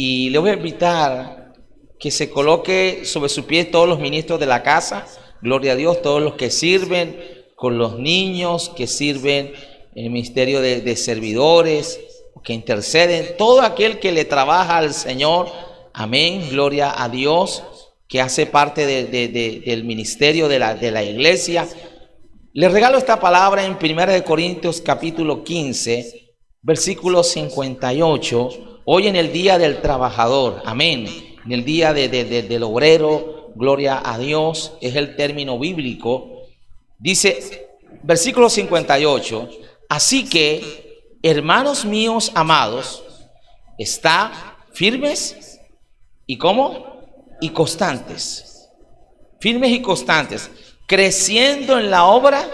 Y le voy a invitar que se coloque sobre su pie todos los ministros de la casa, gloria a Dios, todos los que sirven con los niños, que sirven en el ministerio de servidores, que interceden, todo aquel que le trabaja al Señor, amén, gloria a Dios, que hace parte del ministerio de la iglesia. Les regalo esta palabra en 1 Corintios capítulo 15, versículo 58, hoy en el día del trabajador, amén, en el día del obrero, gloria a Dios, es el término bíblico. Dice, versículo 58, así que, hermanos míos amados, está firmes y ¿cómo? Y constantes, firmes y constantes, creciendo en la obra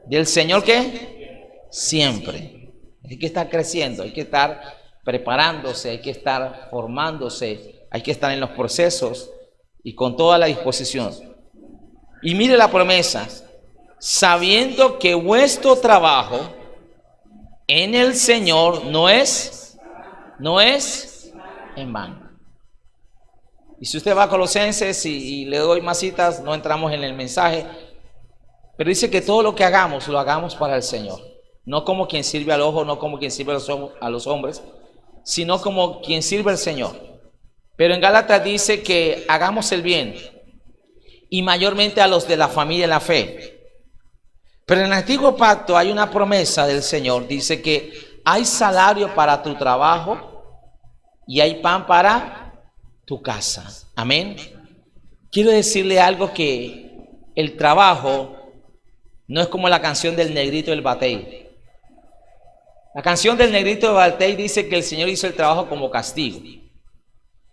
del Señor, ¿qué? Siempre. Hay que estar creciendo, hay que estar preparándose, hay que estar formándose, hay que estar en los procesos y con toda la disposición. Y mire la promesa, sabiendo que vuestro trabajo en el Señor no es en vano. Y si usted va a Colosenses y le doy más citas, no entramos en el mensaje, pero dice que todo lo que hagamos, lo hagamos para el Señor. No como quien sirve al ojo, no como quien sirve a los hombres, sino como quien sirve al Señor. Pero en Gálatas dice que hagamos el bien, y mayormente a los de la familia de la fe. Pero en el antiguo pacto hay una promesa del Señor, dice que hay salario para tu trabajo y hay pan para tu casa, amén. Quiero decirle algo, que el trabajo no es como la canción del negrito del batey. La canción del negrito del batey dice que el Señor hizo el trabajo como castigo.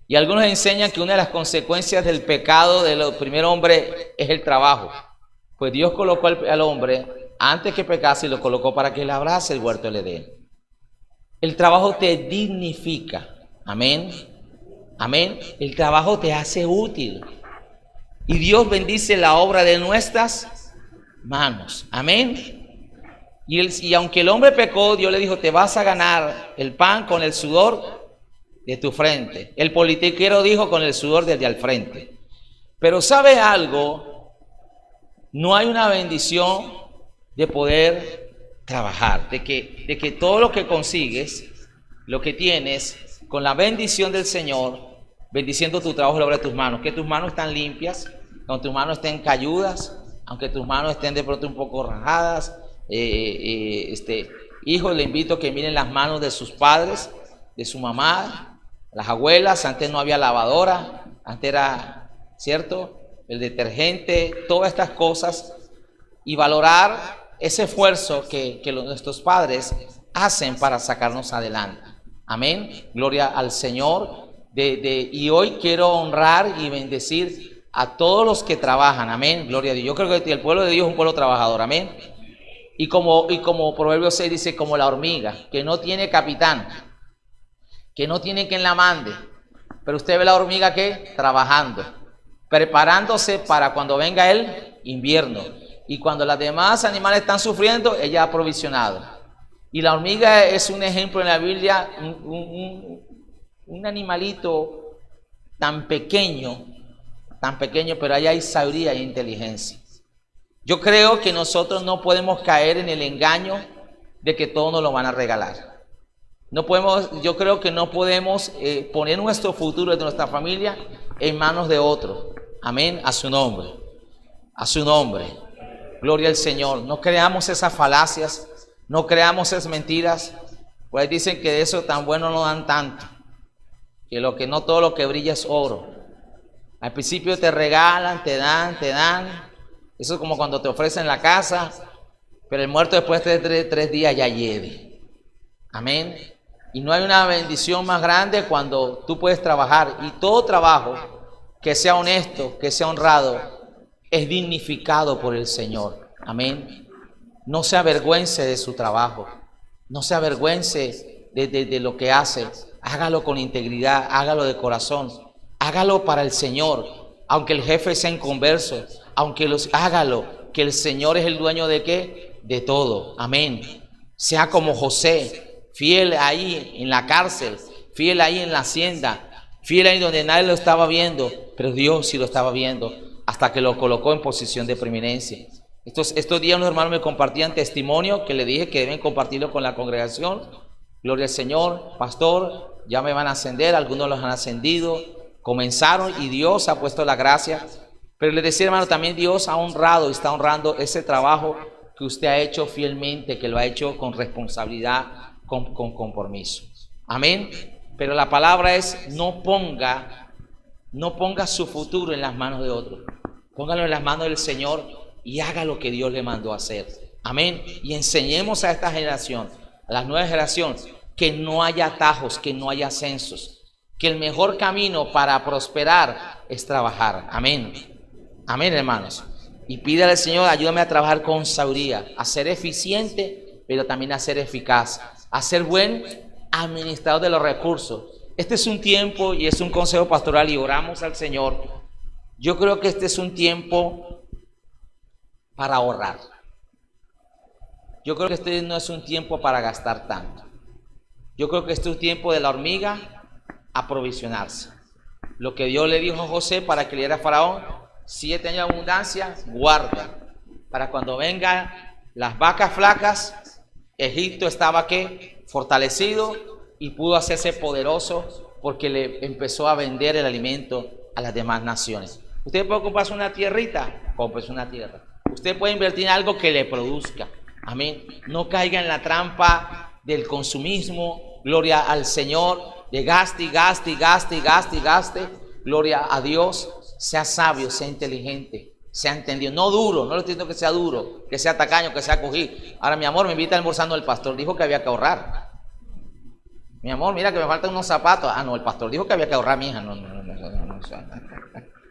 Y algunos enseñan que una de las consecuencias del pecado del primer hombre es el trabajo. Pues Dios colocó al hombre antes que pecase y lo colocó para que labrase el huerto del Edén. El trabajo te dignifica, amén. Amén. El trabajo te hace útil. Y Dios bendice la obra de nuestras manos. Amén. Y aunque el hombre pecó, Dios le dijo, te vas a ganar el pan con el sudor de tu frente. El politiquero dijo, con el sudor desde al frente. Pero ¿sabe algo? No hay una bendición de poder trabajar, de que todo lo que consigues, lo que tienes, con la bendición del Señor, bendiciendo tu trabajo y la obra de tus manos, que tus manos están limpias, aunque tus manos estén calludas, aunque tus manos estén de pronto un poco rajadas. Hijos, le invito a que miren las manos de sus padres, de su mamá, las abuelas. Antes no había lavadora, antes era, ¿cierto?, el detergente, todas estas cosas, y valorar ese esfuerzo que nuestros padres hacen para sacarnos adelante. Amén, gloria al Señor. Y hoy quiero honrar y bendecir a todos los que trabajan, amén, gloria a Dios. Yo creo que el pueblo de Dios es un pueblo trabajador, amén. Y como Proverbios 6 dice, como la hormiga, que no tiene capitán, que no tiene quien la mande, pero usted ve la hormiga que trabajando, preparándose para cuando venga el invierno, y cuando los demás animales están sufriendo, ella ha provisionado. Y la hormiga es un ejemplo en la Biblia, un animalito tan pequeño, pero ahí hay sabiduría e inteligencia. Yo creo que nosotros no podemos caer en el engaño de que todo nos lo van a regalar. Yo creo que no podemos poner nuestro futuro de nuestra familia en manos de otros. Amén, a su nombre, gloria al Señor. No creamos esas falacias, no creamos esas mentiras, pues dicen que de eso tan bueno no dan tanto, que no todo lo que brilla es oro. Al principio te regalan, te dan. Eso es como cuando te ofrecen la casa, pero el muerto después de tres días ya lleve. Amén. Y no hay una bendición más grande cuando tú puedes trabajar, y todo trabajo que sea honesto, que sea honrado, es dignificado por el Señor. Amén. No se avergüence de su trabajo, no se avergüence de lo que hace. Hágalo con integridad, hágalo de corazón, hágalo para el Señor. Aunque el jefe sea inconverso, hágalo, que el Señor es el dueño de ¿qué? De todo. Amén. Sea como José, fiel ahí en la cárcel, fiel ahí en la hacienda, fiel ahí donde nadie lo estaba viendo, pero Dios sí lo estaba viendo, hasta que lo colocó en posición de preeminencia. Estos días unos hermanos me compartían testimonio que le dije que deben compartirlo con la congregación. Gloria al Señor, pastor, ya me van a ascender, algunos los han ascendido, comenzaron y Dios ha puesto la gracia. Pero les decía, hermano, también Dios ha honrado y está honrando ese trabajo que usted ha hecho fielmente, que lo ha hecho con responsabilidad, con compromiso. Amén. Pero la palabra es: no ponga su futuro en las manos de otros. Póngalo en las manos del Señor y haga lo que Dios le mandó a hacer. Amén. Y enseñemos a esta generación, a la nueva generación, que no haya atajos, que no haya ascensos, que el mejor camino para prosperar es trabajar. Amén. Amén, hermanos. Y pídale al Señor: ayúdame a trabajar con sabiduría, a ser eficiente, pero también a ser eficaz, a ser buen administrador de los recursos. Este es un tiempo, y es un consejo pastoral, y oramos al Señor. Yo creo que este es un tiempo para ahorrar. Yo creo que este no es un tiempo para gastar tanto. Yo creo que este es un tiempo de la hormiga, aprovisionarse. Lo que Dios le dijo a José para que le diera a Faraón: 7 años de abundancia, guarda, para cuando vengan las vacas flacas. Egipto estaba ¿qué? Fortalecido, y pudo hacerse poderoso porque le empezó a vender el alimento a las demás naciones. Usted puede comprarse una tierrita, cómprese una tierra. Usted puede invertir en algo que le produzca. Amén. No caiga en la trampa del consumismo. Gloria al Señor. De gaste y gaste y gaste y gaste y gaste. Gloria a Dios. Sea sabio, sea inteligente, sea entendido. No duro, no le estoy diciendo que sea duro, que sea tacaño, que sea cogido. Ahora, mi amor, me invita almorzando el pastor. Dijo que había que ahorrar. Mi amor, mira que me faltan unos zapatos. Ah, no, el pastor dijo que había que ahorrar, mi hija.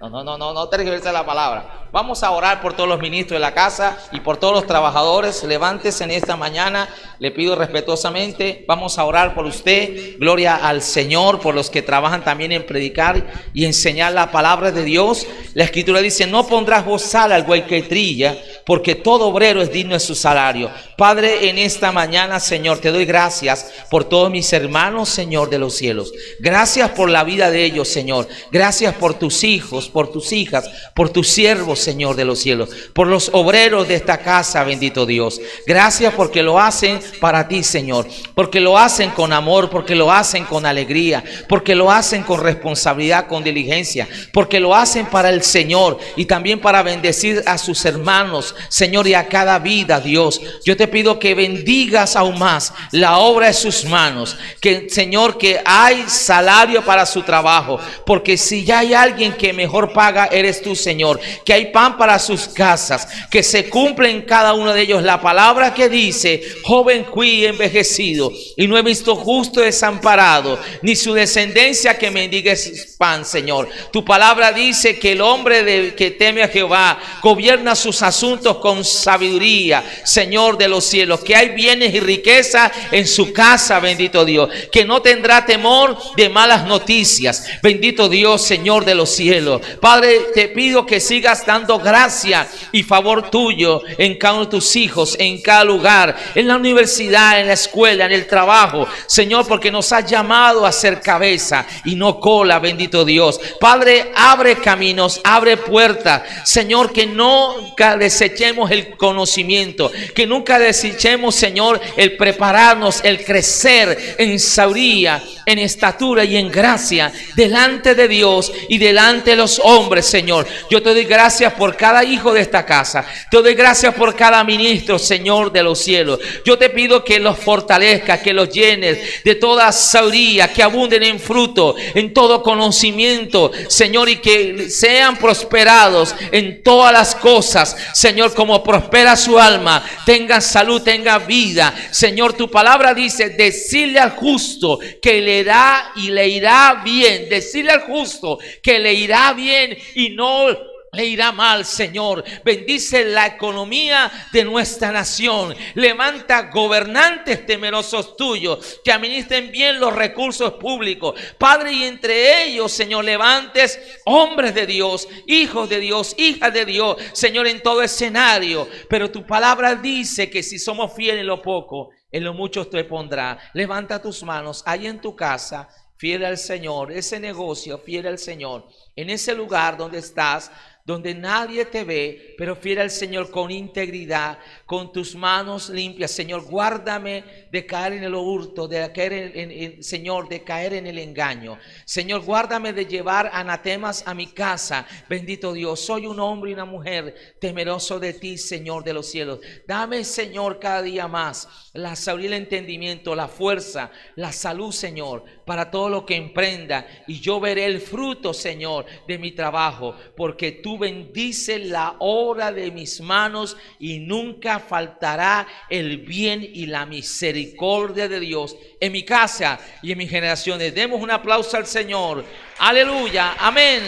No tergiverse la palabra. Vamos a orar por todos los ministros de la casa y por todos los trabajadores. Levántese en esta mañana, le pido respetuosamente. Vamos a orar por usted. Gloria al Señor, por los que trabajan también en predicar y enseñar la palabra de Dios. La Escritura dice: no pondrás bozal al buey que trilla, porque todo obrero es digno de su salario. Padre, en esta mañana, Señor, te doy gracias por todos mis hermanos, Señor de los cielos. Gracias por la vida de ellos, Señor. Gracias por tus hijos, por tus hijas, por tus siervos, Señor de los cielos, por los obreros de esta casa, bendito Dios. Gracias porque lo hacen para ti, Señor, porque lo hacen con amor, porque lo hacen con alegría, porque lo hacen con responsabilidad, con diligencia, porque lo hacen para el Señor y también para bendecir a sus hermanos, Señor, y a cada vida, Dios. Yo te pido que bendigas aún más la obra de sus manos, que, Señor, que hay salario para su trabajo, porque si ya hay alguien que mejor paga, eres tú, Señor. Que hay pan para sus casas, que se cumple en cada uno de ellos la palabra que dice: joven fui envejecido y no he visto justo desamparado, ni su descendencia que mendigue pan, Señor. Tu palabra dice que el hombre que teme a Jehová gobierna sus asuntos con sabiduría, Señor de los cielos. Que hay bienes y riqueza en su casa, bendito Dios. Que no tendrá temor de malas noticias, bendito Dios, Señor de los cielos. Padre, te pido que sigas dando gracia y favor tuyo en cada uno de tus hijos, en cada lugar, en la universidad, en la escuela, en el trabajo, Señor, porque nos has llamado a ser cabeza y no cola, bendito Dios. Padre, abre caminos, abre puertas, Señor, que nunca desechemos el conocimiento, que nunca desechemos, Señor, el prepararnos, el crecer en sabiduría, en estatura y en gracia delante de Dios y delante de los hombres, Señor. Yo te doy gracias por cada hijo de esta casa. Te doy gracias por cada ministro, Señor de los cielos. Yo te pido que los fortalezcas, que los llenes de toda sabiduría, que abunden en fruto, en todo conocimiento, Señor, y que sean prosperados en todas las cosas, Señor, como prospera su alma. Tengan salud, tengan vida, Señor. Tu palabra dice: decirle al justo que le da y le irá bien. Decirle al justo que le irá bien y no le irá mal, Señor. Bendice la economía de nuestra nación. Levanta gobernantes temerosos tuyos que administren bien los recursos públicos, Padre, y entre ellos, Señor, levantes hombres de Dios, hijos de Dios, hijas de Dios, Señor, en todo escenario. Pero tu palabra dice que si somos fieles en lo poco, en lo mucho te pondrá. Levanta tus manos ahí en tu casa. fiel al Señor, ese negocio, fiel al Señor, en ese lugar donde estás, donde nadie te ve, pero fiel al Señor con integridad, con tus manos limpias. Señor, guárdame de caer en el hurto, de caer Señor, de caer en el engaño. Señor, guárdame de llevar anatemas a mi casa. Bendito Dios, soy un hombre y una mujer temeroso de ti, Señor de los cielos. Dame, Señor, cada día más la sabiduría, el entendimiento, la fuerza, la salud, Señor, para todo lo que emprenda. Y yo veré el fruto, Señor, de mi trabajo, porque tú bendices la obra de mis manos y nunca faltará el bien y la misericordia de Dios en mi casa y en mis generaciones. Demos un aplauso al Señor. Aleluya. Amén.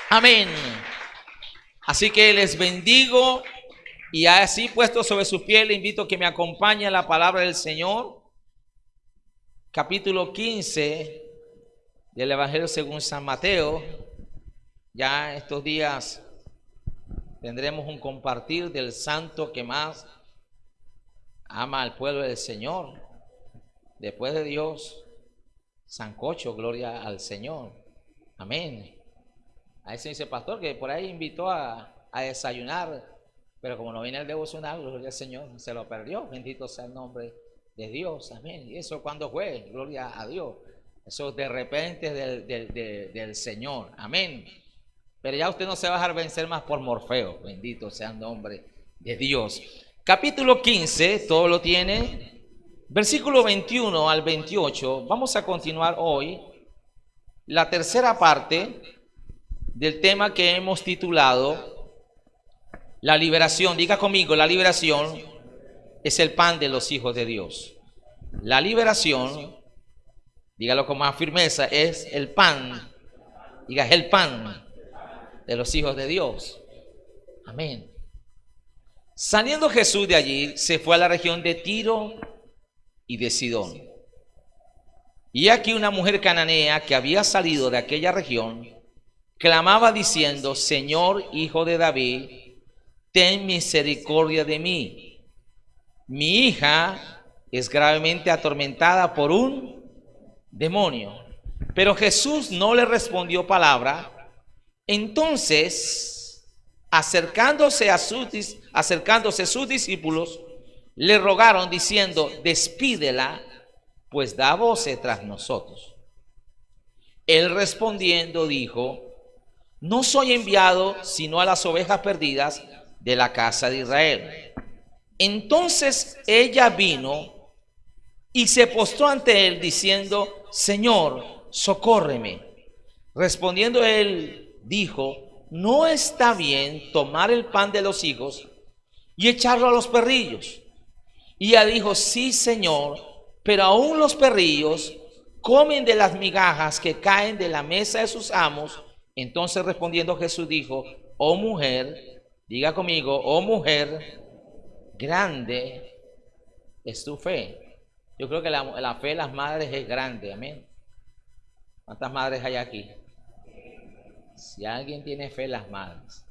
Amén. Así que les bendigo. Y así puesto sobre su pie, le invito a que me acompañe a la palabra del Señor. Capítulo 15 del Evangelio según San Mateo. Ya estos días tendremos un compartir del santo que más ama al pueblo del Señor. Después de Dios, sancocho, gloria al Señor. Amén. A ese dice pastor que por ahí invitó a desayunar, pero como no viene el devocional, gloria al Señor, se lo perdió. Bendito sea el nombre de Dios. Amén. ¿Y eso cuando fue? Gloria a Dios. Eso de repente del Señor. Amén. Pero ya usted no se va a dejar vencer más por Morfeo. Bendito sea el nombre de Dios. Capítulo 15, todo lo tiene. Versículo 21 al 28. Vamos a continuar hoy la tercera parte del tema que hemos titulado la liberación. Diga conmigo, la liberación es el pan de los hijos de Dios. La liberación, dígalo con más firmeza, es el pan. Diga, es el pan de los hijos de Dios. Amén. Saliendo Jesús de allí, se fue a la región de Tiro y de Sidón. Y aquí una mujer cananea que había salido de aquella región, clamaba diciendo: Señor, hijo de David, ten misericordia de mí. Mi hija es gravemente atormentada por un demonio. Pero Jesús no le respondió palabra. Entonces, acercándose sus discípulos, le rogaron diciendo: despídela, pues da voces tras nosotros. Él respondiendo dijo: no soy enviado sino a las ovejas perdidas de la casa de Israel. Entonces ella vino y se postró ante él diciendo: Señor, socórreme. Respondiendo él dijo: no está bien tomar el pan de los hijos y echarlo a los perrillos. Y ella dijo: sí, Señor, pero aún los perrillos comen de las migajas que caen de la mesa de sus amos. Entonces respondiendo Jesús dijo: oh mujer, diga conmigo, oh mujer, grande es tu fe. Yo creo que la fe de las madres es grande. Amén. ¿Cuántas madres hay aquí? Si alguien tiene fe, las madres.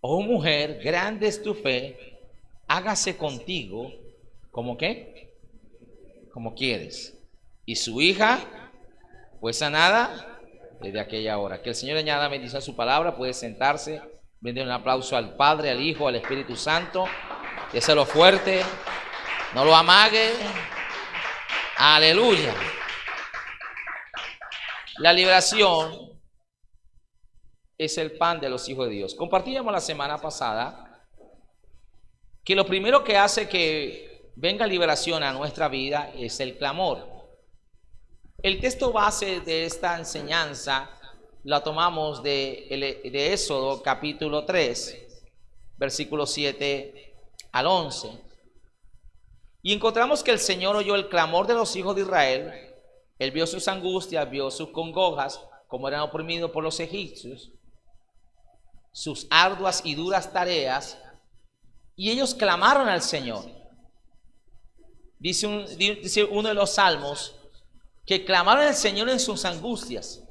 Oh mujer, grande es tu fe, hágase contigo como qué, como quieres. Y su hija fue sanada desde aquella hora. Que el Señor añada bendición a su palabra. Puede sentarse. Brinde un aplauso al Padre, al Hijo, al Espíritu Santo. Déselo fuerte, no lo amague. Aleluya. La liberación es el pan de los hijos de Dios. Compartíamos la semana pasada que lo primero que hace que venga liberación a nuestra vida es el clamor. El texto base de esta enseñanza la tomamos de Éxodo capítulo 3, versículos 7 al 11. Y encontramos que el Señor oyó el clamor de los hijos de Israel. Él vio sus angustias, vio sus congojas, como eran oprimidos por los egipcios, sus arduas y duras tareas, y ellos clamaron al Señor. Dice uno de los salmos que clamaron al Señor en sus angustias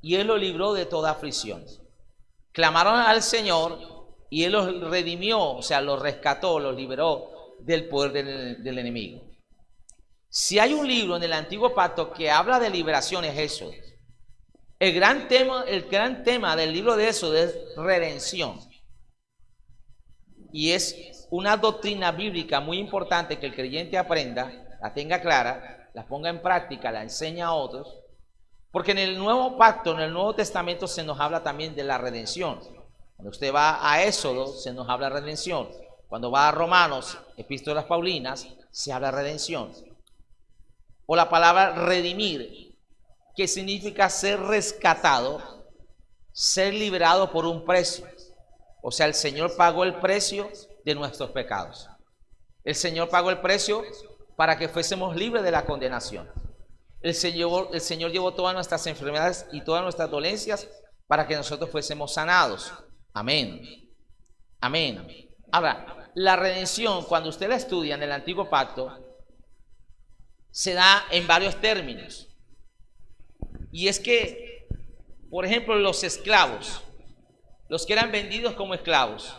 y Él los libró de toda aflicción. Clamaron al Señor y Él los redimió, o sea, los rescató, los liberó del poder del enemigo. Si hay un libro en el Antiguo Pacto que habla de liberación, es Éxodo. El gran tema del libro de Éxodo es redención. Y es una doctrina bíblica muy importante que el creyente aprenda, la tenga clara, la ponga en práctica, la enseña a otros. Porque en el Nuevo Pacto, en el Nuevo Testamento, se nos habla también de la redención. Cuando usted va a Éxodo, se nos habla de redención. Cuando va a Romanos, Epístolas Paulinas, se habla de redención. O la palabra redimir, que significa ser rescatado, ser liberado por un precio. O sea, el Señor pagó el precio de nuestros pecados. El Señor pagó el precio para que fuésemos libres de la condenación. El Señor llevó todas nuestras enfermedades y todas nuestras dolencias para que nosotros fuésemos sanados. Amén. Amén. Ahora, la redención, cuando usted la estudia en el Antiguo Pacto, se da en varios términos. Y es que, por ejemplo, los esclavos, los que eran vendidos como esclavos,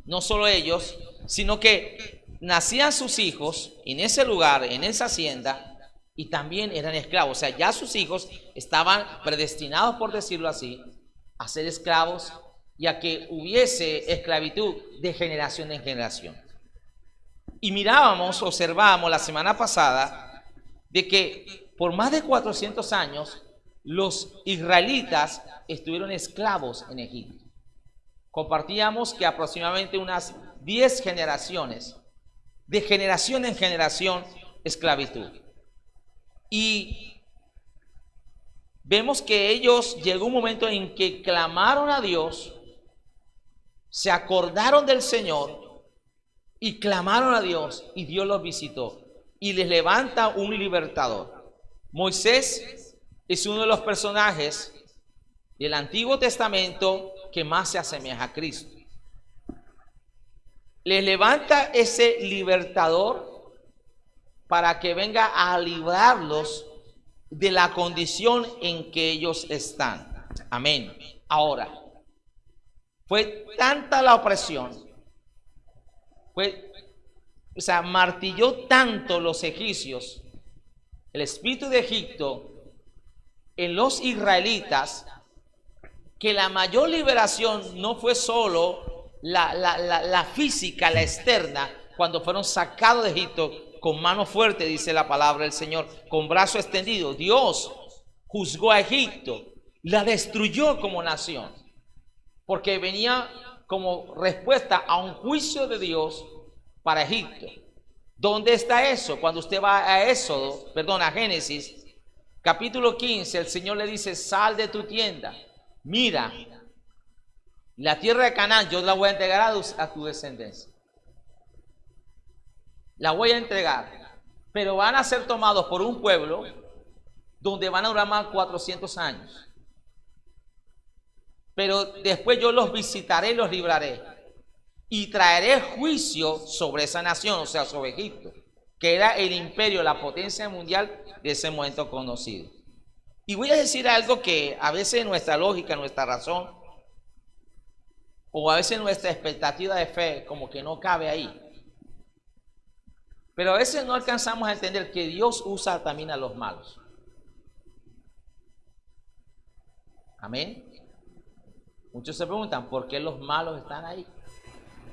no solo ellos, sino que nacían sus hijos en ese lugar, en esa hacienda, y también eran esclavos. O sea, ya sus hijos estaban predestinados, por decirlo así, a ser esclavos y a que hubiese esclavitud de generación en generación. Y observábamos la semana pasada de que por más de 400 años los israelitas estuvieron esclavos en Egipto. Compartíamos que aproximadamente unas 10 generaciones, de generación en generación, esclavitud. Y vemos que ellos llegó un momento en que clamaron a Dios, se acordaron del Señor y clamaron a Dios, y Dios los visitó y les levanta un libertador. Moisés es uno de los personajes del Antiguo Testamento que más se asemeja a Cristo. Les levanta ese libertador para que venga a librarlos de la condición en que ellos están. Amén. Ahora, fue tanta la opresión, martilló tanto los egipcios, el espíritu de Egipto, en los israelitas, que la mayor liberación no fue solo la física, la externa, cuando fueron sacados de Egipto con mano fuerte, dice la palabra del Señor, con brazo extendido. Dios juzgó a Egipto, la destruyó como nación, porque venía como respuesta a un juicio de Dios para Egipto. ¿Dónde está eso? Cuando usted va a Génesis, capítulo 15, el Señor le dice: sal de tu tienda, mira, la tierra de Canaán yo la voy a entregar a tu descendencia. La voy a entregar, pero van a ser tomados por un pueblo donde van a durar más 400 años. Pero después yo los visitaré y los libraré. Y traeré juicio sobre esa nación, o sea, sobre Egipto, que era el imperio, la potencia mundial de ese momento conocido. Y voy a decir algo que a veces nuestra lógica, nuestra razón, o a veces nuestra expectativa de fe como que no cabe ahí. Pero a veces no alcanzamos a entender que Dios usa también a los malos. Amén. Muchos se preguntan, ¿por qué los malos están ahí?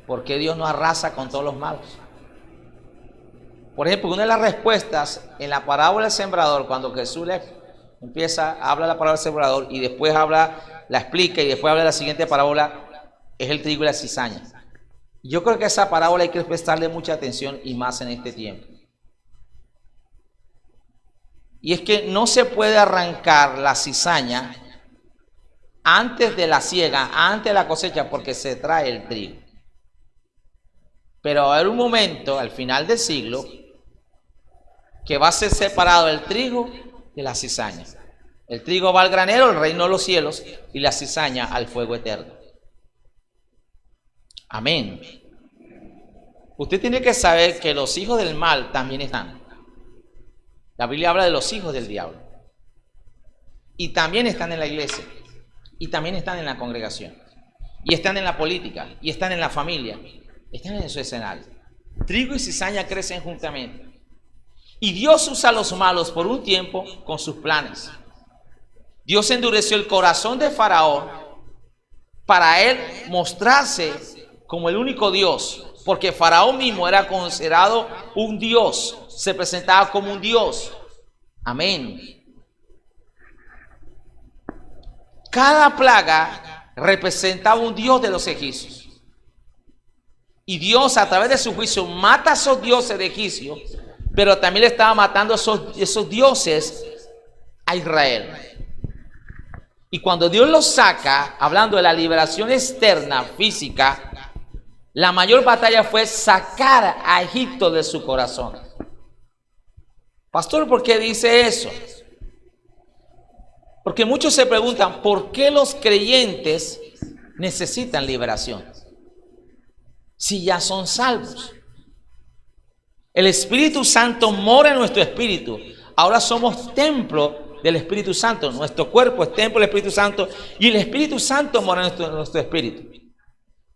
¿Por qué Dios no arrasa con todos los malos? Por ejemplo, una de las respuestas en la parábola del sembrador, cuando Jesús habla la parábola del sembrador y después la explica y después habla de la siguiente parábola, es el trigo y la cizaña. Yo creo que esa parábola hay que prestarle mucha atención y más en este tiempo. Y es que no se puede arrancar la cizaña antes de la siega, antes de la cosecha, porque se trae el trigo. Pero va a haber un momento al final del siglo que va a ser separado el trigo de la cizaña. El trigo va al granero, el reino de los cielos, y la cizaña al fuego eterno. Amén. Usted tiene que saber que los hijos del mal también están. La Biblia habla de los hijos del diablo. Y también están en la iglesia. Y también están en la congregación. Y están en la política. Y están en la familia. Están en su escenario. Trigo y cizaña crecen juntamente. Y Dios usa a los malos por un tiempo con sus planes. Dios endureció el corazón de Faraón para él mostrarse como el único Dios, porque Faraón mismo era considerado un Dios, se presentaba como un Dios. Amén. Cada plaga representaba un Dios de los egipcios. Y Dios, a través de su juicio, mata a esos dioses de Egipcio, pero también le estaba matando a esos dioses a Israel. Y cuando Dios los saca, hablando de la liberación externa, física, la mayor batalla fue sacar a Egipto de su corazón. Pastor, ¿por qué dice eso? Porque muchos se preguntan, ¿por qué los creyentes necesitan liberación? Si ya son salvos. El Espíritu Santo mora en nuestro espíritu. Ahora somos templo del Espíritu Santo. Nuestro cuerpo es templo del Espíritu Santo y el Espíritu Santo mora en nuestro espíritu.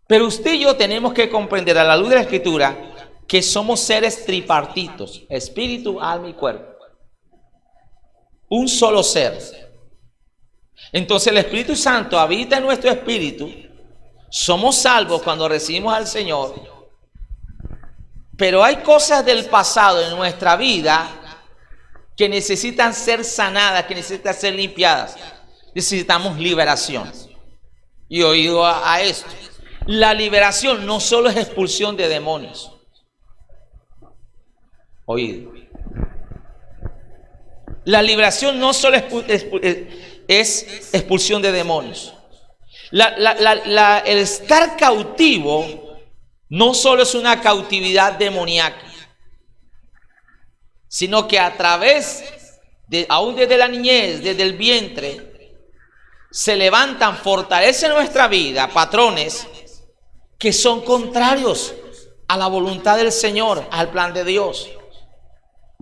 Pero usted y yo tenemos que comprender a la luz de la Escritura que somos seres tripartitos, espíritu, alma y cuerpo. Un solo ser. Entonces el Espíritu Santo habita en nuestro espíritu. Somos salvos cuando recibimos al Señor. Pero hay cosas del pasado en nuestra vida que necesitan ser sanadas, que necesitan ser limpiadas. Necesitamos liberación. Y oído a esto. La liberación no solo es expulsión de demonios. Oído. La liberación no solo es expulsión de demonios. El estar cautivo no solo es una cautividad demoníaca, sino que a través aún desde la niñez, desde el vientre, se levantan, fortalecen nuestra vida, patrones que son contrarios a la voluntad del Señor, al plan de Dios.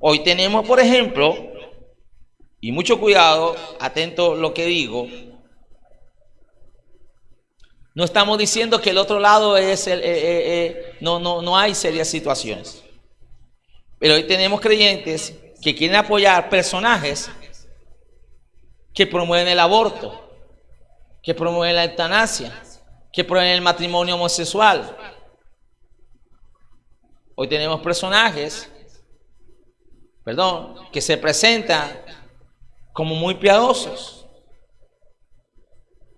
Hoy tenemos, por ejemplo, y mucho cuidado, atento a lo que digo, no estamos diciendo que el otro lado es no hay serias situaciones. Pero hoy tenemos creyentes que quieren apoyar personajes que promueven el aborto, que promueven la eutanasia, que promueven el matrimonio homosexual. Hoy tenemos personajes, que se presentan como muy piadosos.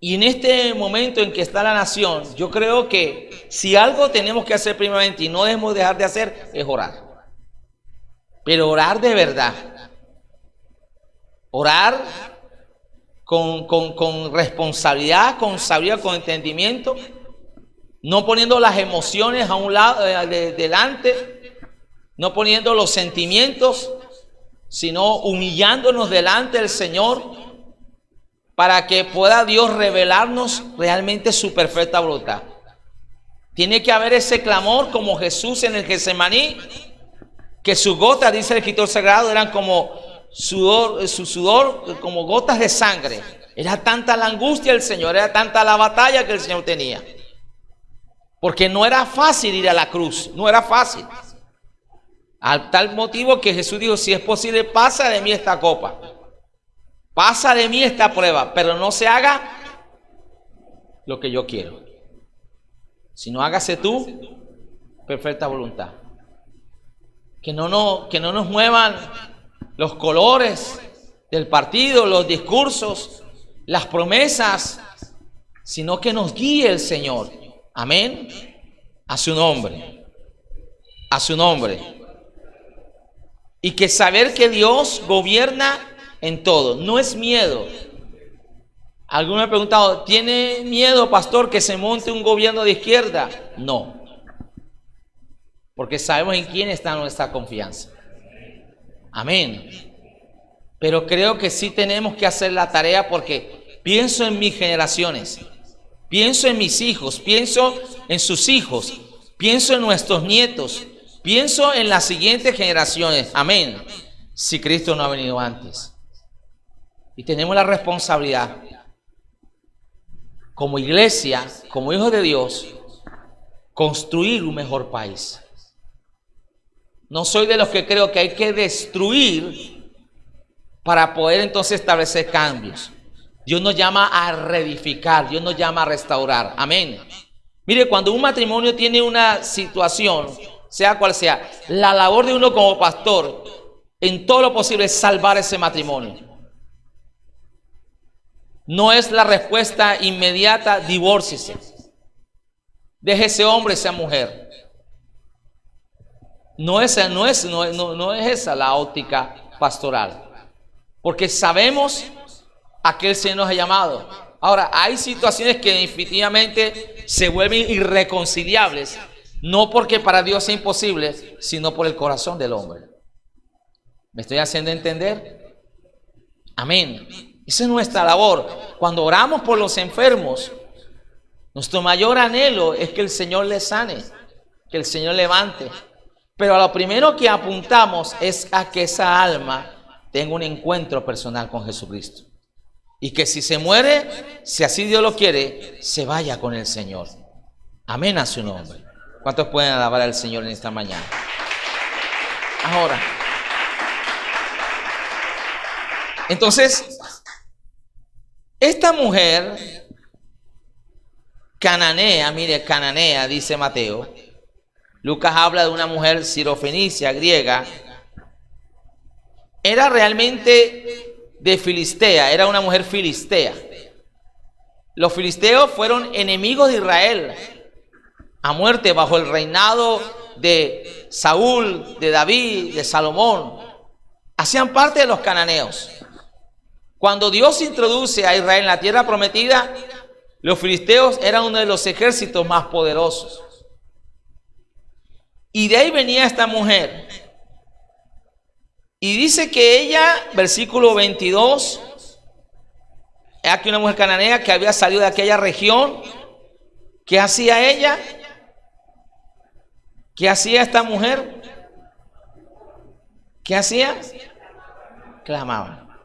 Y en este momento en que está la nación, yo creo que si algo tenemos que hacer primeramente y no debemos dejar de hacer es orar. Pero orar de verdad. Orar con responsabilidad, con sabiduría, con entendimiento. No poniendo las emociones a un lado, delante. No poniendo los sentimientos, sino humillándonos delante del Señor, para que pueda Dios revelarnos realmente su perfecta voluntad. Tiene que haber ese clamor como Jesús en el Getsemaní, que sus gotas, dice el escritor sagrado, eran como sudor, su sudor como gotas de sangre. Era tanta la angustia del Señor, era tanta la batalla que el Señor tenía. Porque no era fácil ir a la cruz, no era fácil. Al tal motivo que Jesús dijo, si es posible, pasa de mí esta copa. Pasa de mí esta prueba, pero no se haga lo que yo quiero, sino hágase tú perfecta voluntad. Que no nos muevan los colores del partido, los discursos, las promesas, sino que nos guíe el Señor. Amén. A su nombre. A su nombre. Y que saber que Dios gobierna en todo, no es miedo. Alguno me ha preguntado, ¿tiene miedo, pastor, que se monte un gobierno de izquierda? No, porque sabemos en quién está nuestra confianza. Amén. Pero creo que sí tenemos que hacer la tarea, porque pienso en mis generaciones, pienso en mis hijos, pienso en sus hijos, pienso en nuestros nietos, pienso en las siguientes generaciones. Amén. Si Cristo no ha venido antes. Y tenemos la responsabilidad, como iglesia, como hijos de Dios, construir un mejor país. No soy de los que creo que hay que destruir para poder entonces establecer cambios. Dios nos llama a reedificar, Dios nos llama a restaurar. Amén. Mire, cuando un matrimonio tiene una situación, sea cual sea, la labor de uno como pastor, en todo lo posible, es salvar ese matrimonio. No es la respuesta inmediata, divórciese. Deje ese hombre, esa mujer. No es esa la óptica pastoral. Porque sabemos a qué el Señor nos ha llamado. Ahora, hay situaciones que definitivamente se vuelven irreconciliables. No porque para Dios sea imposible, sino por el corazón del hombre. ¿Me estoy haciendo entender? Amén. Esa es nuestra labor. Cuando oramos por los enfermos, nuestro mayor anhelo es que el Señor les sane, que el Señor levante. Pero lo primero que apuntamos es a que esa alma tenga un encuentro personal con Jesucristo. Y que si se muere, si así Dios lo quiere, se vaya con el Señor. Amén a su nombre. ¿Cuántos pueden alabar al Señor en esta mañana? Ahora, entonces, esta mujer cananea, mire, cananea, dice Mateo. Lucas habla de una mujer sirofenicia, griega. Era realmente de Filistea, era una mujer filistea. Los filisteos fueron enemigos de Israel a muerte bajo el reinado de Saúl, de David, de Salomón. Hacían parte de los cananeos. Cuando Dios introduce a Israel en la tierra prometida, los filisteos eran uno de los ejércitos más poderosos. Y de ahí venía esta mujer. Y dice que ella, versículo 22, es aquí una mujer cananea que había salido de aquella región. ¿Qué hacía ella? ¿Qué hacía esta mujer? ¿Qué hacía? Clamaba.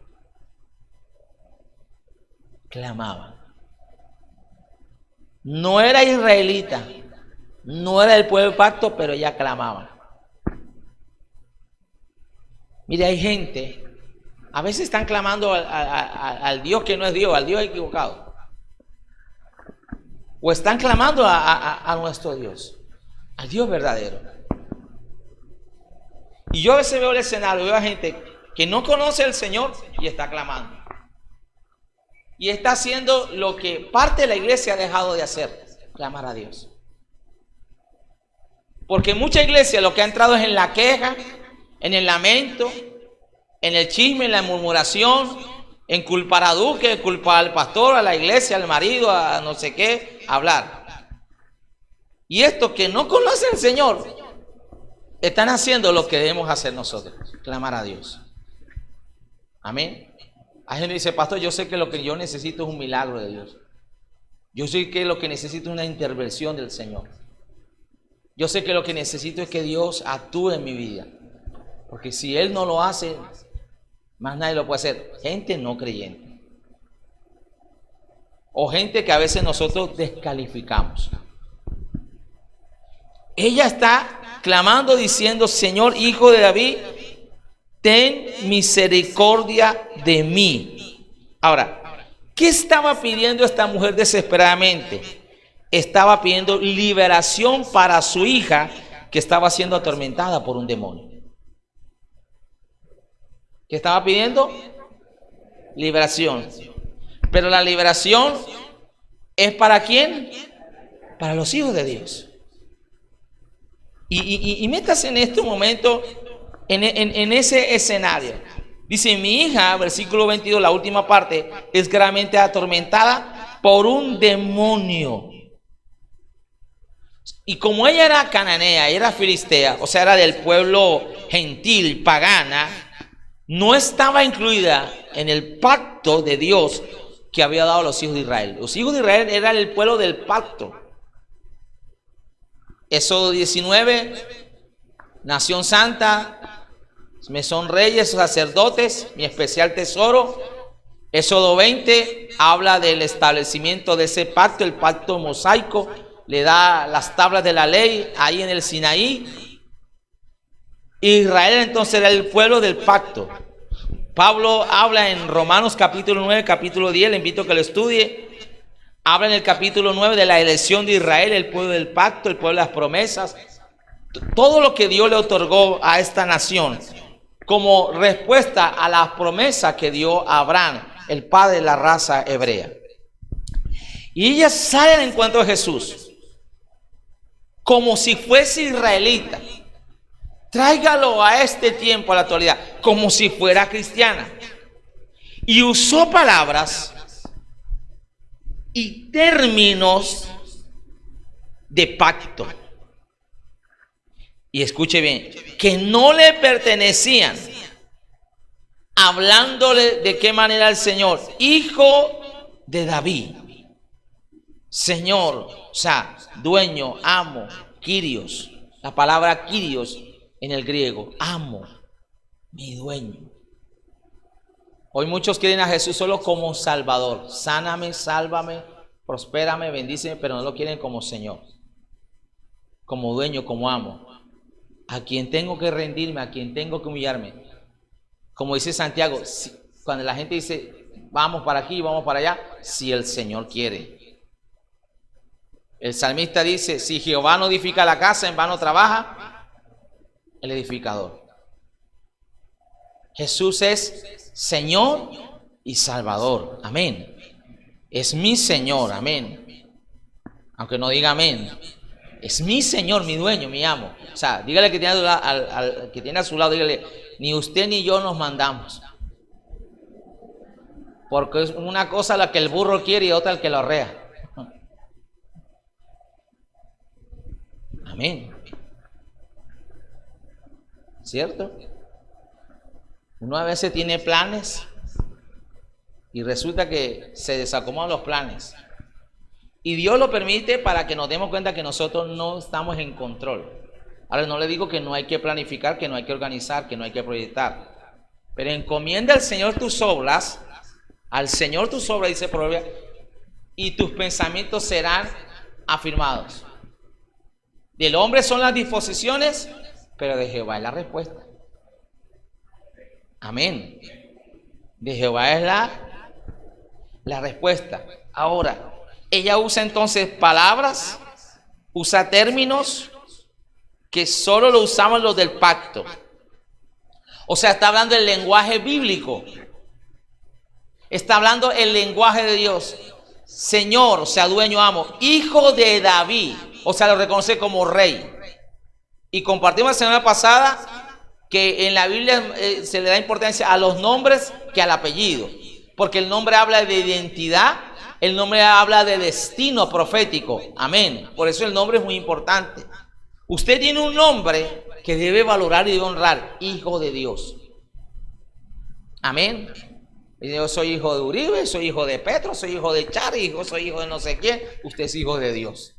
Clamaba. No era israelita, no era del pueblo del pacto, pero ella clamaba. Mire, hay gente, a veces están clamando al Dios que no es Dios, al Dios equivocado. O están clamando a nuestro Dios, al Dios verdadero. Y yo a veces veo el escenario, veo a gente que no conoce al Señor y está clamando. Y está haciendo lo que parte de la iglesia ha dejado de hacer, clamar a Dios. Porque mucha iglesia lo que ha entrado es en la queja, en el lamento, en el chisme, en la murmuración, en culpar a Duque, en culpar al pastor, a la iglesia, al marido, a no sé qué, hablar. Y estos que no conocen al Señor, están haciendo lo que debemos hacer nosotros, clamar a Dios. Amén. Hay gente que dice, pastor, yo sé que lo que yo necesito es un milagro de Dios. Yo sé que lo que necesito es una intervención del Señor. Yo sé que lo que necesito es que Dios actúe en mi vida. Porque si Él no lo hace, más nadie lo puede hacer. Gente no creyente. O gente que a veces nosotros descalificamos. Ella está clamando diciendo, Señor, Hijo de David, ten misericordia de mí. Ahora, ¿qué estaba pidiendo esta mujer desesperadamente? Estaba pidiendo liberación para su hija que estaba siendo atormentada por un demonio. ¿Qué estaba pidiendo? Liberación. Pero la liberación es ¿para quién? Para los hijos de Dios. Y métase en este momento en ese escenario. Dice, mi hija, versículo 22, la última parte, es gravemente atormentada por un demonio. Y como ella era cananea, era filistea, o sea, era del pueblo gentil, pagana, no estaba incluida en el pacto de Dios que había dado a los hijos de Israel. Los hijos de Israel eran el pueblo del pacto. Éxodo 19, nación santa, me son reyes, sacerdotes, mi especial tesoro. Éxodo 20 habla del establecimiento de ese pacto, el pacto mosaico, le da las tablas de la ley ahí en el Sinaí. Israel entonces era el pueblo del pacto. Pablo habla en Romanos capítulo 9, capítulo 10, le invito a que lo estudie. Habla en el capítulo 9 de la elección de Israel, el pueblo del pacto, el pueblo de las promesas. Todo lo que Dios le otorgó a esta nación como respuesta a las promesas que dio a Abraham, el padre de la raza hebrea. Y ella sale al encuentro de Jesús como si fuese israelita. Tráigalo a este tiempo, a la actualidad, como si fuera cristiana. Y usó palabras y términos de pacto. Y escuche bien, que no le pertenecían, hablándole de qué manera el Señor, hijo de David, Señor, o sea, dueño, amo, Kyrios, la palabra Kyrios en el griego, amo, mi dueño. Hoy muchos quieren a Jesús solo como Salvador, sáname, sálvame, prospérame, bendíceme, pero no lo quieren como Señor, como dueño, como amo. A quien tengo que rendirme, a quien tengo que humillarme. Como dice Santiago, cuando la gente dice, vamos para aquí, vamos para allá, si el Señor quiere. El salmista dice, si Jehová no edifica la casa, en vano trabaja el edificador. Jesús es Señor y Salvador. Amén. Es mi Señor. Amén. Aunque no diga amén. Es mi Señor, mi dueño, mi amo. O sea, dígale que tiene al que tiene a su lado, dígale, ni usted ni yo nos mandamos. Porque es una cosa la que el burro quiere y otra el que lo arrea. Amén. ¿Cierto? Uno a veces tiene planes y resulta que se desacomodan los planes. Y Dios lo permite para que nos demos cuenta que nosotros no estamos en control. Ahora no le digo que no hay que planificar, que no hay que organizar, que no hay que proyectar. Pero encomienda al Señor tus obras, dice Proverbios, y tus pensamientos serán afirmados. Del hombre son las disposiciones, pero de Jehová es la respuesta. Amén. De Jehová es la respuesta. Ahora, ella usa entonces palabras, usa términos que solo lo usamos los del pacto. O sea, está hablando el lenguaje bíblico. Está hablando el lenguaje de Dios. Señor, o sea, dueño, amo, hijo de David. O sea, lo reconoce como rey. Y compartimos la semana pasada que en la Biblia se le da importancia a los nombres que al apellido. Porque el nombre habla de identidad. El nombre habla de destino profético. Amén. Por eso el nombre es muy importante. Usted tiene un nombre que debe valorar y debe honrar. Hijo de Dios. Amén. Yo soy hijo de Uribe, soy hijo de Petro, soy hijo de Chari, soy hijo de no sé quién. Usted es hijo de Dios.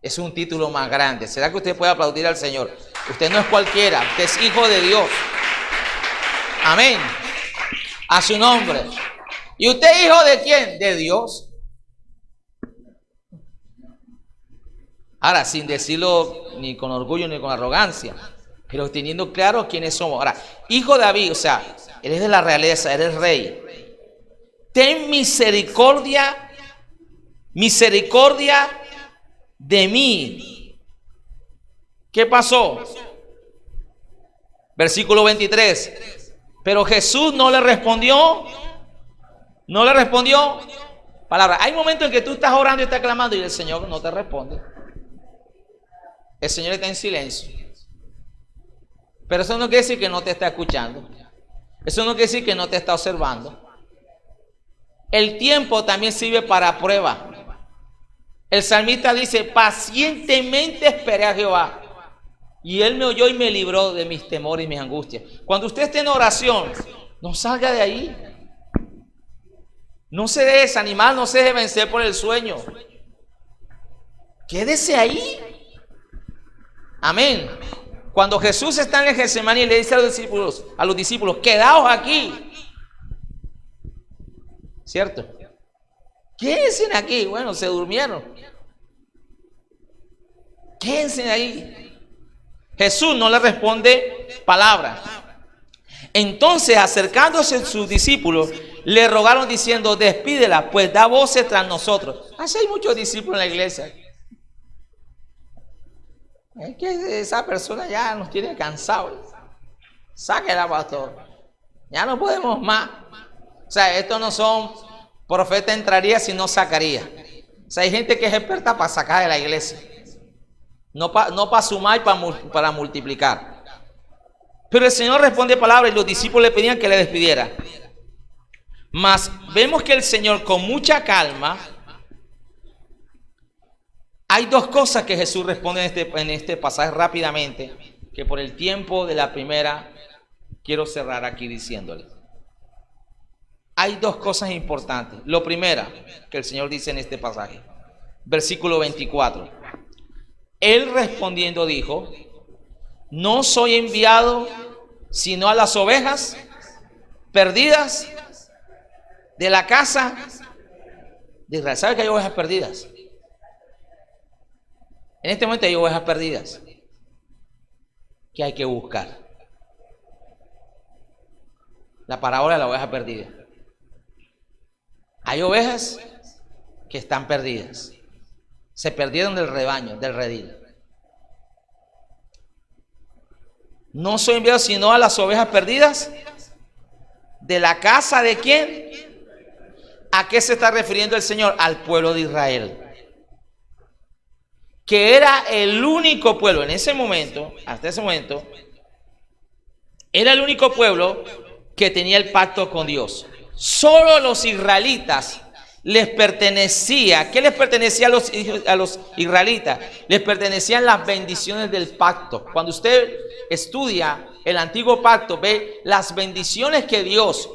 Es un título más grande. ¿Será que usted puede aplaudir al Señor? Usted no es cualquiera. Usted es hijo de Dios. Amén. A su nombre. ¿Y usted hijo de quién? De Dios. Ahora, sin decirlo ni con orgullo ni con arrogancia, pero teniendo claro quiénes somos. Ahora, hijo de David, o sea, eres de la realeza, eres rey. Ten misericordia de mí. ¿Qué pasó? Versículo 23. Pero Jesús no le respondió. No le respondió palabra. Hay momentos en que tú estás orando y estás clamando y el Señor no te responde. El Señor está en silencio. Pero eso no quiere decir que no te está escuchando. Eso no quiere decir que no te está observando. El tiempo también sirve para prueba. El salmista dice, pacientemente esperé a Jehová. Y Él me oyó y me libró de mis temores y mis angustias. Cuando usted esté en oración, no salga de ahí. No se deje desanimar, no se deje vencer por el sueño. Quédese ahí. Amén. Cuando Jesús está en el Getsemaní y le dice a los discípulos, quedaos aquí. ¿Cierto? Quédense aquí. Bueno, se durmieron. Quédense ahí. Jesús no le responde palabra. Entonces, acercándose sus discípulos, le rogaron diciendo: despídela, pues da voces tras nosotros. Así hay muchos discípulos en la iglesia. Es que esa persona ya nos tiene cansados. Sáquela, pastor. Ya no podemos más. O sea, estos no son profeta entraría sino sacaría. O sea, hay gente que es experta para sacar de la iglesia. No para sumar y para multiplicar. Pero el Señor responde palabra y los discípulos le pedían que le despidiera. Mas vemos que el Señor con mucha calma. Hay dos cosas que Jesús responde en este pasaje rápidamente, que por el tiempo de la primera quiero cerrar aquí diciéndole. Hay dos cosas importantes. Lo primero que el Señor dice en este pasaje, versículo 24. Él respondiendo dijo: no soy enviado sino a las ovejas perdidas de la casa de Israel. ¿Sabe que hay ovejas perdidas? En este momento hay ovejas perdidas que hay que buscar. La parábola de la oveja perdida. Hay ovejas que están perdidas. Se perdieron del rebaño, del redil. No soy enviado sino a las ovejas perdidas de la casa de ¿quién? ¿A qué se está refiriendo el Señor? Al pueblo de Israel, que era el único pueblo en ese momento, hasta ese momento, era el único pueblo que tenía el pacto con Dios. Solo los israelitas les pertenecía. ¿Qué les pertenecía a los israelitas? Les pertenecían las bendiciones del pacto. Cuando usted estudia el antiguo pacto, ve las bendiciones que Dios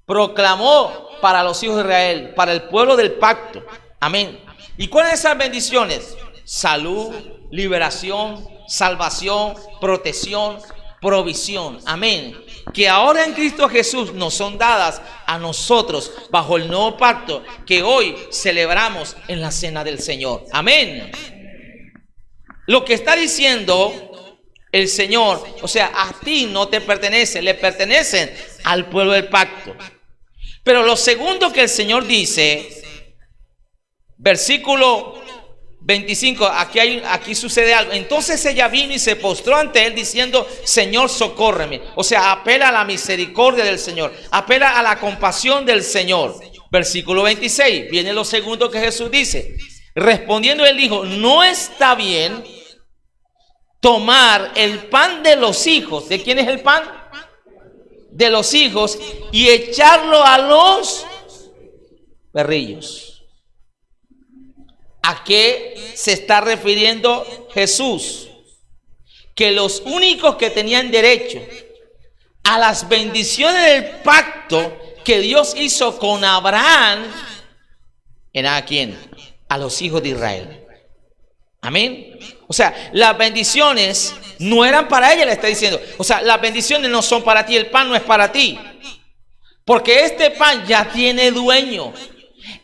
proclamó para los hijos de Israel, para el pueblo del pacto. Amén. ¿Y cuáles son esas bendiciones? Salud, liberación, salvación, protección, provisión. Amén. Que ahora en Cristo Jesús nos son dadas a nosotros bajo el nuevo pacto que hoy celebramos en la cena del Señor. Amén. Lo que está diciendo el Señor, o sea, a ti no te pertenece, le pertenecen al pueblo del pacto. Pero lo segundo que el Señor dice, versículo 25, aquí sucede algo. Entonces ella vino y se postró ante él diciendo: Señor, socórreme. O sea, apela a la misericordia del Señor, apela a la compasión del Señor. Versículo 26, viene lo segundo que Jesús dice. Respondiendo él dijo: no está bien tomar el pan de los hijos. ¿De quién es el pan? De los hijos, y echarlo a los perrillos. ¿A qué se está refiriendo Jesús? Que los únicos que tenían derecho a las bendiciones del pacto que Dios hizo con Abraham eran ¿a quién? A los hijos de Israel. Amén. O sea, las bendiciones no eran para ella, le está diciendo. O sea, las bendiciones no son para ti, el pan no es para ti. Porque este pan ya tiene dueño.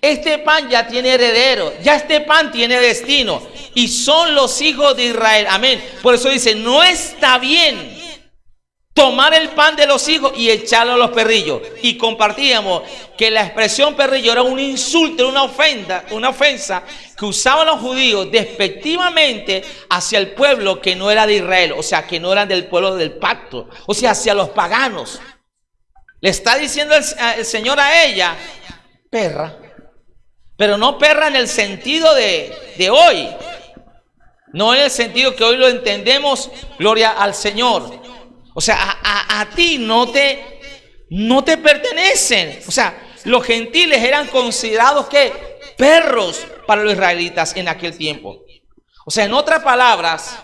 Este pan ya tiene heredero, ya este pan tiene destino y son los hijos de Israel. Amén. Por eso dice: no está bien tomar el pan de los hijos y echarlo a los perrillos. Y compartíamos que la expresión perrillo era un insulto, una ofensa que usaban los judíos despectivamente hacia el pueblo que no era de Israel, o sea, que no eran del pueblo del pacto, o sea, hacia los paganos. Le está diciendo el Señor a ella: perra. Pero no perra en el sentido de hoy. No en el sentido que hoy lo entendemos, gloria al Señor. O sea, a ti no te pertenecen. O sea, los gentiles eran considerados ¿qué? Perros para los israelitas en aquel tiempo. O sea, en otras palabras,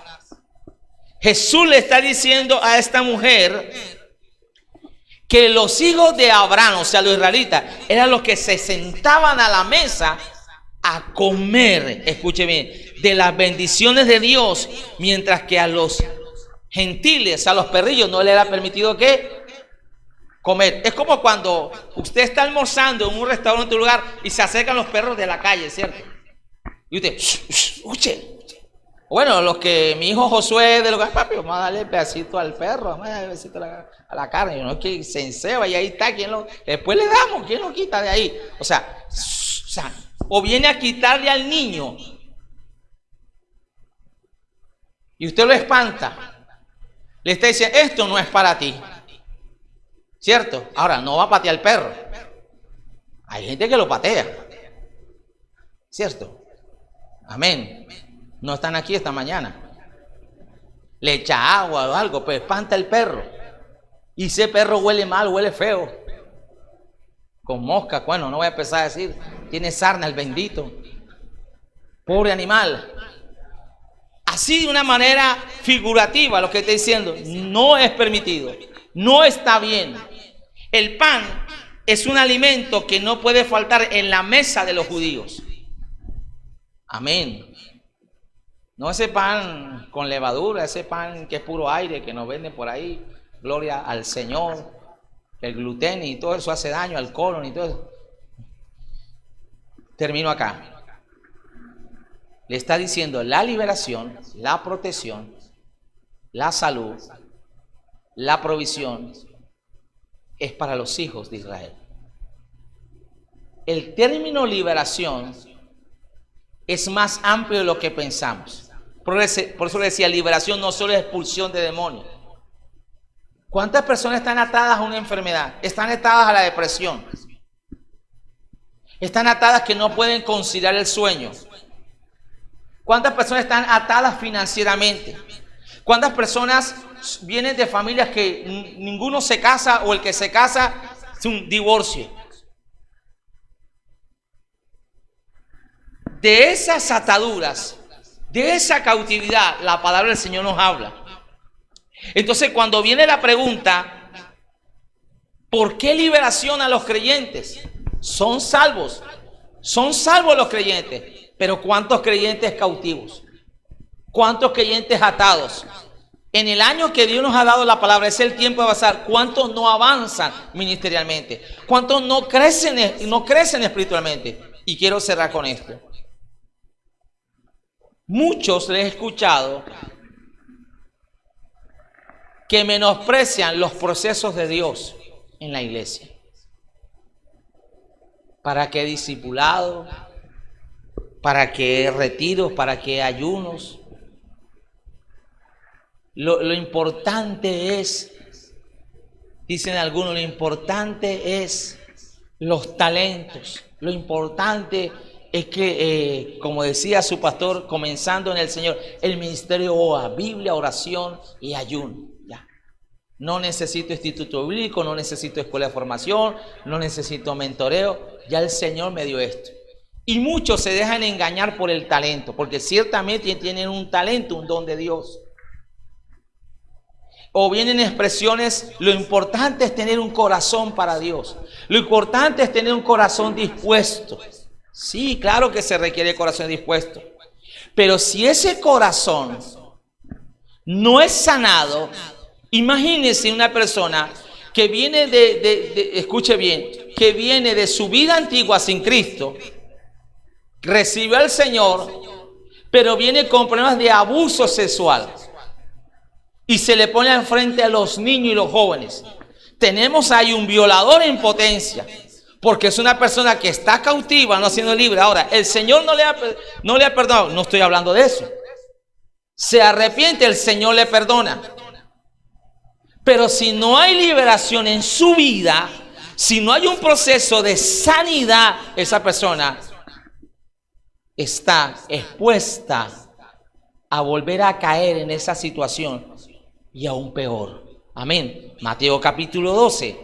Jesús le está diciendo a esta mujer que los hijos de Abraham, o sea, los israelitas, eran los que se sentaban a la mesa a comer, escuche bien, de las bendiciones de Dios, mientras que a los gentiles, a los perrillos, no les era permitido ¿qué? Comer. Es como cuando usted está almorzando en un restaurante o lugar y se acercan los perros de la calle, ¿cierto? Y usted, escuche, Bueno, los que mi hijo Josué de lo que papi, vamos a darle el pedacito al perro, vamos a darle el pedacito a la carne, no es que se enceba y ahí está, después le damos, ¿quién lo quita de ahí? O sea, o viene a quitarle al niño y usted lo espanta, le está diciendo, esto no es para ti, ¿cierto? Ahora, no va a patear al perro, hay gente que lo patea, ¿cierto? Amén. No están aquí esta mañana. Le echa agua o algo, pero espanta el perro. Y ese perro huele mal, huele feo. Con mosca, bueno, no voy a empezar a decir. Tiene sarna el bendito. Pobre animal. Así de una manera figurativa lo que estoy diciendo. No es permitido. No está bien. El pan es un alimento que no puede faltar en la mesa de los judíos. Amén. No ese pan con levadura, ese pan que es puro aire, que nos venden por ahí. Gloria al Señor. El gluten y todo eso hace daño al colon y todo eso. Termino acá. Le está diciendo la liberación, la protección, la salud, la provisión es para los hijos de Israel. El término liberación es más amplio de lo que pensamos. Por eso le decía, liberación no solo es expulsión de demonios. ¿Cuántas personas están atadas a una enfermedad? Están atadas a la depresión. Están atadas que no pueden conciliar el sueño. ¿Cuántas personas están atadas financieramente? ¿Cuántas personas vienen de familias que ninguno se casa o el que se casa es un divorcio? De esas ataduras, de esa cautividad, la palabra del Señor nos habla. Entonces, cuando viene la pregunta, ¿por qué liberación a los creyentes? Son salvos los creyentes, pero ¿cuántos creyentes cautivos? ¿Cuántos creyentes atados? En el año que Dios nos ha dado la palabra, es el tiempo de avanzar. ¿Cuántos no avanzan ministerialmente? ¿Cuántos no crecen espiritualmente? Y quiero cerrar con esto. Muchos les he escuchado que menosprecian los procesos de Dios en la iglesia. ¿Para qué discipulado? ¿Para qué retiros? ¿Para qué ayunos? Lo importante es, dicen algunos, lo importante es los talentos. Lo importante es que, como decía su pastor, comenzando en el Señor, el ministerio OA, Biblia, oración y ayuno. Ya. No necesito instituto bíblico, no necesito escuela de formación, no necesito mentoreo. Ya el Señor me dio esto. Y muchos se dejan engañar por el talento, porque ciertamente tienen un talento, un don de Dios. O vienen expresiones, lo importante es tener un corazón para Dios. Lo importante es tener un corazón dispuesto. Sí, claro que se requiere corazón dispuesto. Pero si ese corazón no es sanado, imagínense una persona que viene escuche bien, que viene de su vida antigua sin Cristo, recibió al Señor, pero viene con problemas de abuso sexual. Y se le pone enfrente a los niños y los jóvenes. Tenemos ahí un violador en potencia, porque es una persona que está cautiva, no siendo libre. Ahora, el Señor no le ha perdonado. No estoy hablando de eso. Se arrepiente, el Señor le perdona. Pero si no hay liberación en su vida, si no hay un proceso de sanidad, esa persona está expuesta a volver a caer en esa situación. Y aún peor. Amén. Mateo capítulo 12.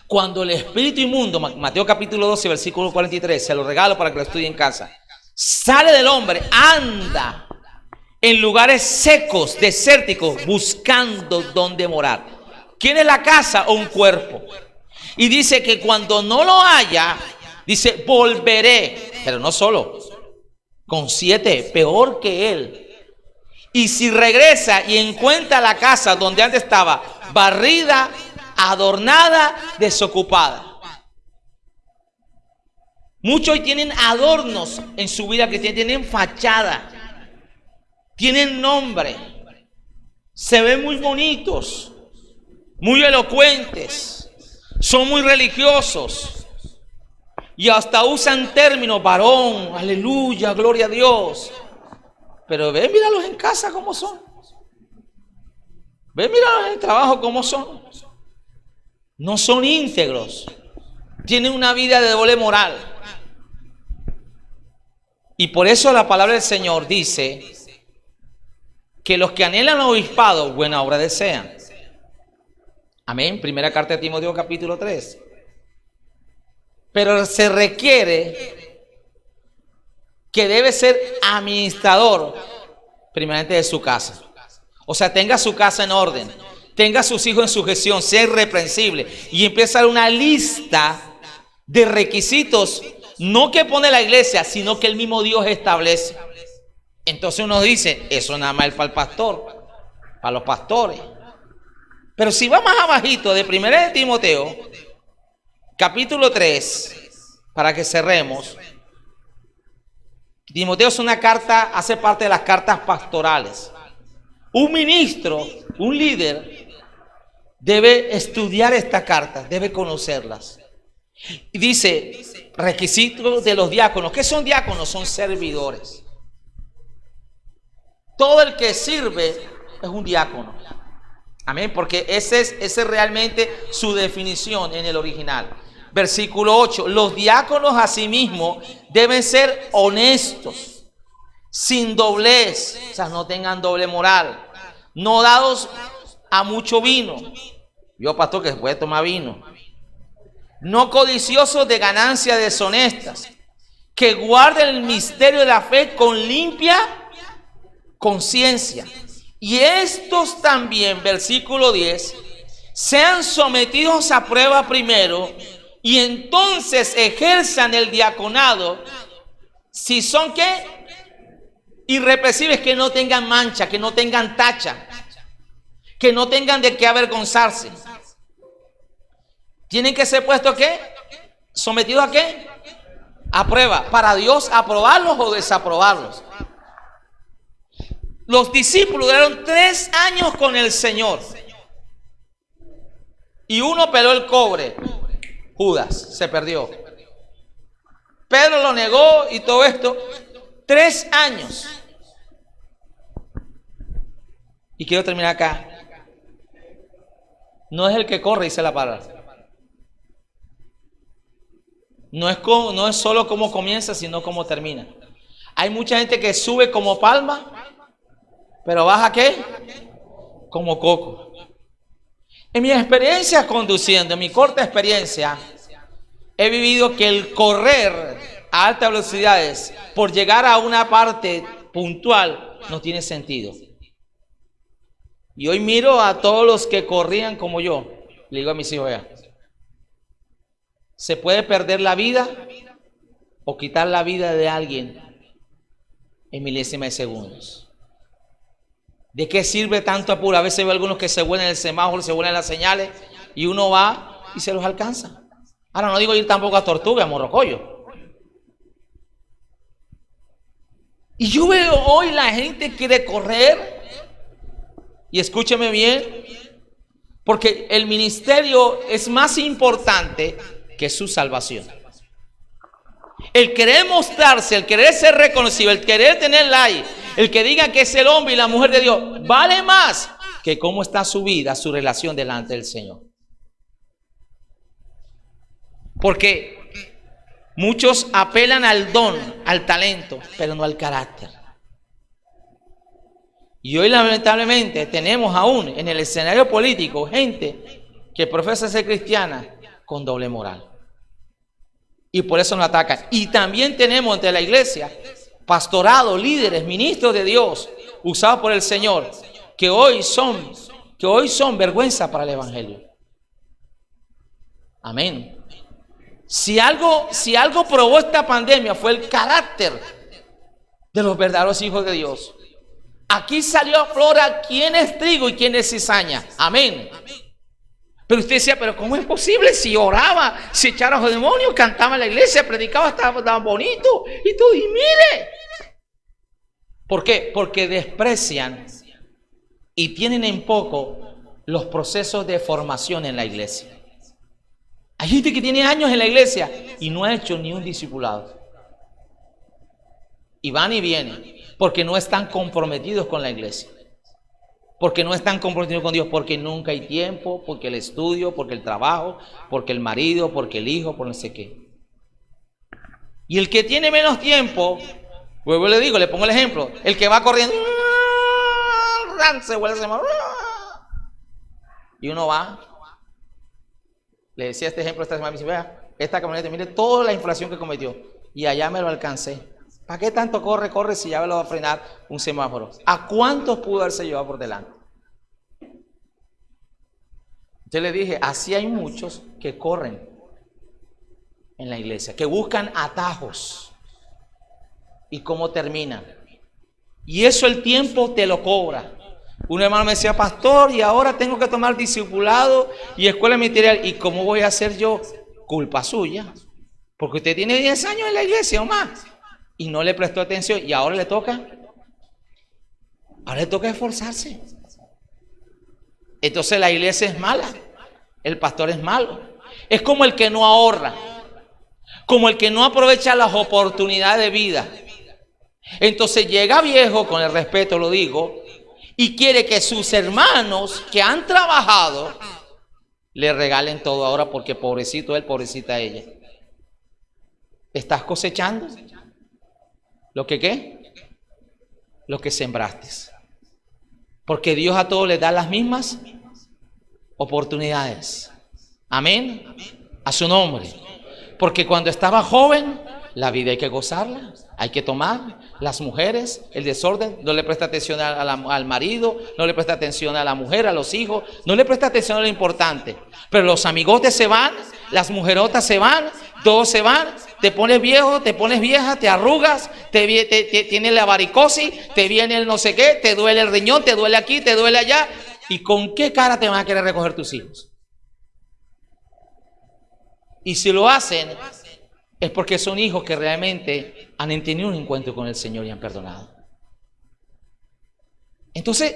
Cuando el espíritu inmundo, Mateo capítulo 12, versículo 43, se lo regalo para que lo estudie en casa. Sale del hombre, anda en lugares secos, desérticos, buscando dónde morar. ¿Quiere la casa o un cuerpo? Y dice que cuando no lo haya, dice, volveré. Pero no solo, con 7, peor que él. Y si regresa y encuentra la casa donde antes estaba barrida, adornada, desocupada. Muchos hoy tienen adornos en su vida que tienen fachada. tienen nombre, se ven muy bonitos, muy elocuentes, son muy religiosos y hasta usan términos varón, aleluya, gloria a Dios. Pero ve, míralos en casa cómo son. Ve, míralos en el trabajo cómo son. No son íntegros. Tienen una vida de doble moral. Y por eso la palabra del Señor dice que los que anhelan obispado, buena obra desean. Amén. Primera carta de Timoteo capítulo 3. Pero se requiere que debe ser administrador primeramente de su casa. O sea, tenga su casa en orden, tenga a sus hijos en sujeción, sea irreprensible y empieza a dar una lista de requisitos, no que pone la iglesia, sino que el mismo Dios establece. Entonces uno dice, eso nada más es para el pastor, para los pastores. Pero si va más abajito de 1 de Timoteo, capítulo 3, para que cerremos. Timoteo es una carta, hace parte de las cartas pastorales. Un ministro, un líder, debe estudiar esta carta, debe conocerlas. Y dice, requisitos de los diáconos. ¿Qué son diáconos? Son servidores. Todo el que sirve es un diácono. Amén, porque esa es realmente su definición en el original. Versículo 8, los diáconos asimismo deben ser honestos, sin doblez, o sea, no tengan doble moral, no dados a mucho vino. Yo, pastor, que se puede tomar vino. No codiciosos de ganancias deshonestas, que guarden el misterio de la fe con limpia conciencia. Y estos también, versículo 10, sean sometidos a prueba primero y entonces ejerzan el diaconado si son ¿qué? Irrepresibles, que no tengan mancha, que no tengan tacha, que no tengan de qué avergonzarse. Tienen que ser puestos ¿qué? ¿Sometidos a qué? A prueba, para Dios aprobarlos o desaprobarlos. Los discípulos duraron 3 años con el Señor. Y uno peló el cobre. Judas se perdió. Pedro lo negó y todo esto. 3 años. Y quiero terminar acá. No es el que corre, dice la palabra. No es solo cómo comienza, sino cómo termina. Hay mucha gente que sube como palma, pero baja ¿qué? Como coco. En mi experiencia conduciendo, en mi corta experiencia, he vivido que el correr a altas velocidades por llegar a una parte puntual no tiene sentido. Y hoy miro a todos los que corrían como yo. Le digo a mis hijos, vea, se puede perder la vida o quitar la vida de alguien en milésimas de segundos. ¿De qué sirve tanto apuro? A veces veo algunos que se vuelven el semáforo, se vuelven las señales y uno va y se los alcanza. Ahora no digo ir tampoco a Tortuga, a Morrocoyo. Y yo veo hoy la gente quiere correr, y escúcheme bien, porque el ministerio es más importante que su salvación. El querer mostrarse, el querer ser reconocido, el querer tener like, el que diga que es el hombre y la mujer de Dios, vale más que cómo está su vida, su relación delante del Señor. Porque muchos apelan al don, al talento, pero no al carácter. Y hoy lamentablemente tenemos aún en el escenario político gente que profesa ser cristiana con doble moral. Y por eso nos atacan. Y también tenemos entre la iglesia pastorado, líderes, ministros de Dios, usados por el Señor, que hoy son vergüenza para el evangelio. Amén. Si algo probó esta pandemia fue el carácter de los verdaderos hijos de Dios. Aquí salió a flora quién es trigo y quién es cizaña. Amén. Pero usted decía, pero ¿cómo es posible? Si oraba, si echara a los demonios, cantaba en la iglesia, predicaba, estaba bonito y todo. Y mire, ¿Por qué? Porque desprecian y tienen en poco los procesos de formación en la iglesia. Hay gente que tiene años en la iglesia y no ha hecho ni un discipulado. Y van y vienen porque no están comprometidos con la iglesia. Porque no están comprometidos con Dios, porque nunca hay tiempo, porque el estudio, porque el trabajo, porque el marido, porque el hijo, por no sé qué. Y el que tiene menos tiempo, luego le digo, le pongo el ejemplo, el que va corriendo, se vuelve a y uno va, le decía este ejemplo esta semana, me dice, vea, esta camioneta, mire toda la inflación que cometió, y allá me lo alcancé. ¿Para qué tanto corre si ya me lo va a frenar un semáforo? ¿A cuántos pudo haberse llevado por delante? Yo le dije, así hay muchos que corren en la iglesia, que buscan atajos. ¿Y cómo terminan? Y eso el tiempo te lo cobra. Un hermano me decía, pastor, y ahora tengo que tomar discipulado y escuela ministerial. ¿Y cómo voy a hacer yo? Culpa suya. Porque usted tiene 10 años en la iglesia o más y no le prestó atención y ahora le toca esforzarse. Entonces la iglesia es mala, el pastor es malo. Es como el que no ahorra, como el que no aprovecha las oportunidades de vida. Entonces llega viejo, con el respeto lo digo, y quiere que sus hermanos que han trabajado le regalen todo ahora porque pobrecito él, pobrecita ella. ¿Estás cosechando lo que qué? Lo que sembraste. Porque Dios a todos les da las mismas oportunidades. Amén. A su nombre. Porque cuando estaba joven, la vida hay que gozarla, hay que tomar. Las mujeres, el desorden, no le presta atención al marido, no le presta atención a la mujer, a los hijos, no le presta atención a lo importante. Pero los amigotes se van, las mujerotas se van, todos se van, te pones viejo, te pones vieja, te arrugas, tienes la varicosis, te viene el no sé qué, te duele el riñón, te duele aquí, te duele allá. ¿Y con qué cara te van a querer recoger tus hijos? Y si lo hacen, es porque son hijos que realmente han tenido un encuentro con el Señor y han perdonado. Entonces,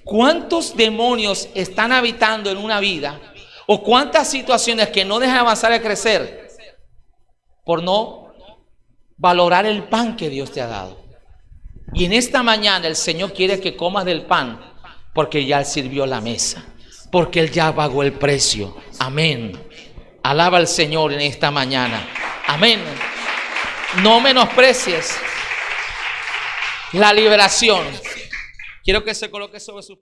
¿cuántos demonios están habitando en una vida? ¿O cuántas situaciones que no dejan avanzar y crecer por no valorar el pan que Dios te ha dado? Y en esta mañana el Señor quiere que comas del pan porque ya sirvió la mesa, porque Él ya pagó el precio. Amén. Alaba al Señor en esta mañana. Amén. No menosprecies la liberación. Quiero que se coloque sobre su